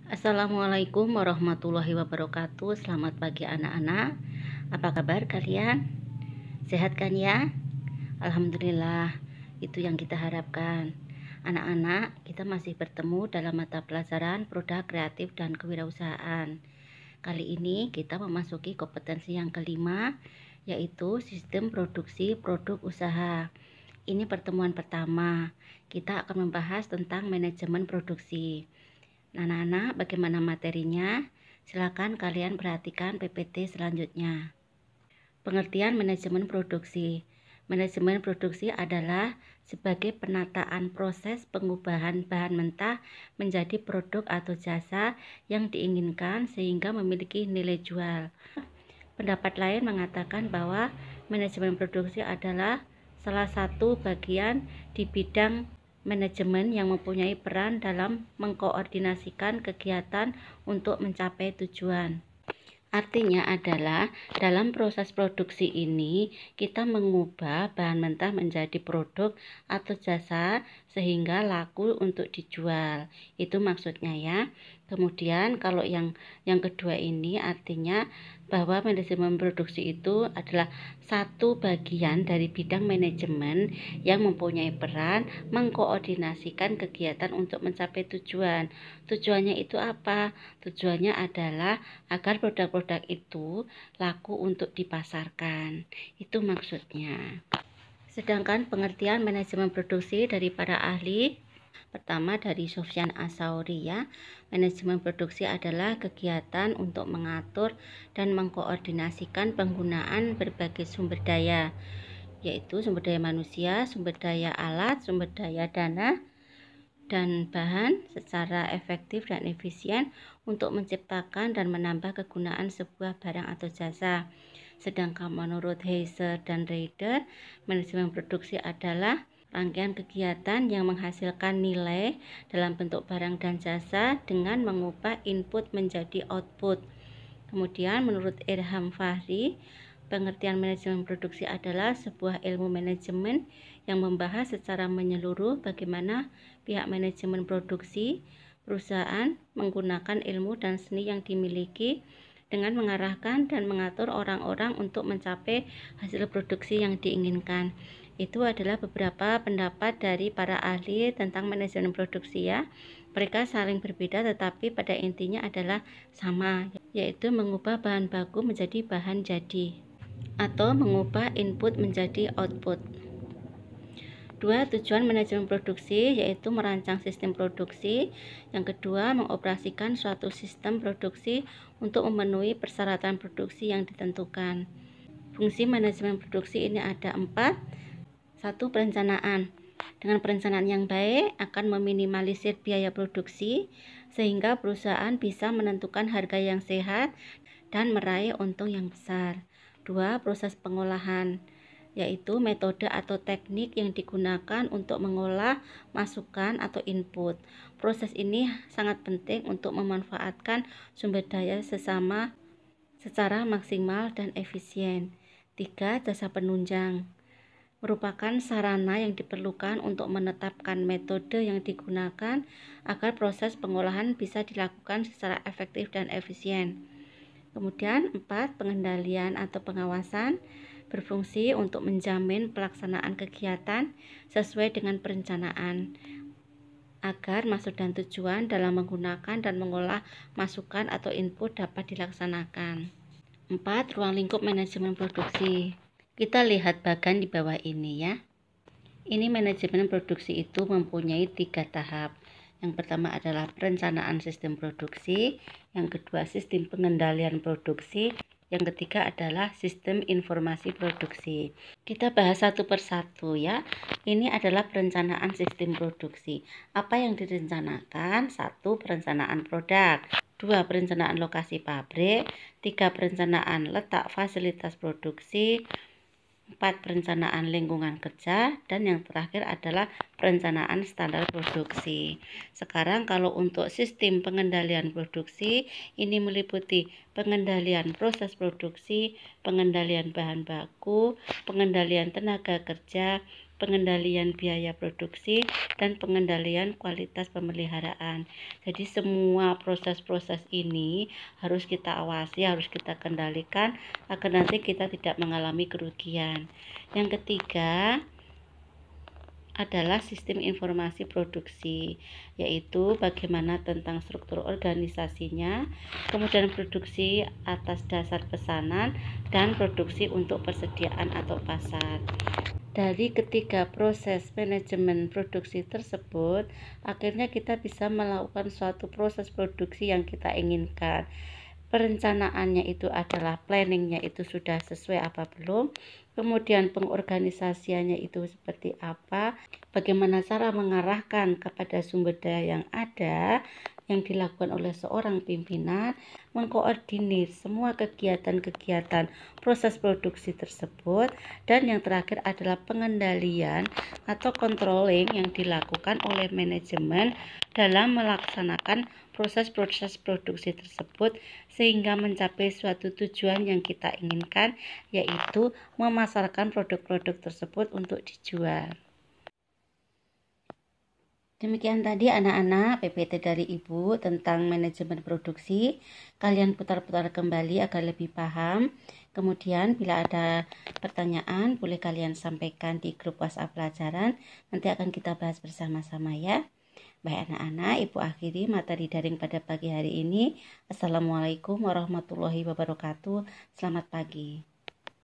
Assalamualaikum warahmatullahi wabarakatuh. Selamat pagi anak-anak. Apa kabar kalian? Sehat kan ya? Alhamdulillah. Itu yang kita harapkan. Anak-anak, kita masih bertemu dalam mata pelajaran produk kreatif dan kewirausahaan. Kali ini kita memasuki kompetensi yang kelima, yaitu sistem produksi produk usaha. Ini pertemuan pertama. Kita akan membahas tentang manajemen produksi. Anak-anak, bagaimana materinya? Silakan kalian perhatikan PPT selanjutnya. Pengertian manajemen produksi. Manajemen produksi adalah sebagai penataan proses pengubahan bahan mentah menjadi produk atau jasa yang diinginkan sehingga memiliki nilai jual. Pendapat lain mengatakan bahwa manajemen produksi adalah salah satu bagian di bidang manajemen yang mempunyai peran dalam mengkoordinasikan kegiatan untuk mencapai tujuan. Artinya adalah dalam proses produksi ini kita mengubah bahan mentah menjadi produk atau jasa sehingga laku untuk dijual. Itu maksudnya ya. Kemudian kalau yang kedua ini artinya bahwa manajemen produksi itu adalah satu bagian dari bidang manajemen yang mempunyai peran mengkoordinasikan kegiatan untuk mencapai tujuan. Tujuannya itu apa? Tujuannya adalah agar produk-produk itu laku untuk dipasarkan. Itu maksudnya. Sedangkan pengertian manajemen produksi dari para ahli, pertama dari Sofyan Asauri ya. Manajemen produksi adalah kegiatan untuk mengatur dan mengkoordinasikan penggunaan berbagai sumber daya, yaitu sumber daya manusia, sumber daya alat, sumber daya dana, dan bahan secara efektif dan efisien untuk menciptakan dan menambah kegunaan sebuah barang atau jasa. Sedangkan menurut Heiser dan Reider, manajemen produksi adalah rangkaian kegiatan yang menghasilkan nilai dalam bentuk barang dan jasa dengan mengubah input menjadi output. Kemudian menurut Irham Fahri, pengertian manajemen produksi adalah sebuah ilmu manajemen yang membahas secara menyeluruh bagaimana pihak manajemen produksi perusahaan menggunakan ilmu dan seni yang dimiliki dengan mengarahkan dan mengatur orang-orang untuk mencapai hasil produksi yang diinginkan. Itu adalah beberapa pendapat dari para ahli tentang manajemen produksi ya. Mereka saling berbeda tetapi pada intinya adalah sama, yaitu mengubah bahan baku menjadi bahan jadi atau mengubah input menjadi output. Dua, tujuan manajemen produksi yaitu merancang sistem produksi. Yang kedua, mengoperasikan suatu sistem produksi untuk memenuhi persyaratan produksi yang ditentukan. Fungsi manajemen produksi ini ada 4. 1. Perencanaan. Dengan perencanaan yang baik akan meminimalisir biaya produksi sehingga perusahaan bisa menentukan harga yang sehat dan meraih untung yang besar. 2. Proses pengolahan, yaitu metode atau teknik yang digunakan untuk mengolah masukan atau input. Proses ini sangat penting untuk memanfaatkan sumber daya sesama secara maksimal dan efisien. 3. Jasa penunjang merupakan sarana yang diperlukan untuk menetapkan metode yang digunakan agar proses pengolahan bisa dilakukan secara efektif dan efisien. Kemudian 4. Pengendalian atau pengawasan berfungsi untuk menjamin pelaksanaan kegiatan sesuai dengan perencanaan agar maksud dan tujuan dalam menggunakan dan mengolah masukan atau input dapat dilaksanakan. 4. Ruang lingkup manajemen produksi. Kita lihat bagan di bawah ini ya. Ini manajemen produksi itu mempunyai 3 tahap. Yang pertama adalah perencanaan sistem produksi, yang kedua sistem pengendalian produksi, yang ketiga adalah sistem informasi produksi. Kita bahas satu persatu ya. Ini adalah perencanaan sistem produksi. Apa yang direncanakan? 1. Perencanaan produk, 2. Perencanaan lokasi pabrik, 3. Perencanaan letak fasilitas produksi, 4. Perencanaan lingkungan kerja, dan yang terakhir adalah perencanaan standar produksi. Sekarang kalau untuk sistem pengendalian produksi, ini meliputi pengendalian proses produksi, pengendalian bahan baku, pengendalian tenaga kerja, pengendalian biaya produksi, dan pengendalian kualitas pemeliharaan. Jadi semua proses-proses ini harus kita awasi, harus kita kendalikan agar nanti kita tidak mengalami kerugian. Yang ketiga adalah sistem informasi produksi, yaitu bagaimana tentang struktur organisasinya, kemudian produksi atas dasar pesanan, dan produksi untuk persediaan atau pasar. Dari ketiga proses manajemen produksi tersebut, akhirnya kita bisa melakukan suatu proses produksi yang kita inginkan. Perencanaannya itu adalah planningnya itu sudah sesuai apa belum, kemudian pengorganisasiannya itu seperti apa, bagaimana cara mengarahkan kepada sumber daya yang ada yang dilakukan oleh seorang pimpinan, mengkoordinir semua kegiatan-kegiatan proses produksi tersebut, dan yang terakhir adalah pengendalian atau controlling yang dilakukan oleh manajemen dalam melaksanakan proses-proses produksi tersebut sehingga mencapai suatu tujuan yang kita inginkan, yaitu memasarkan produk-produk tersebut untuk dijual. Demikian tadi anak-anak PPT dari Ibu tentang manajemen produksi. Kalian putar-putar kembali agar lebih paham. Kemudian bila ada pertanyaan boleh kalian sampaikan di grup WhatsApp pelajaran. Nanti akan kita bahas bersama-sama ya. Baik anak-anak, Ibu akhiri materi daring pada pagi hari ini. Assalamualaikum warahmatullahi wabarakatuh. Selamat pagi.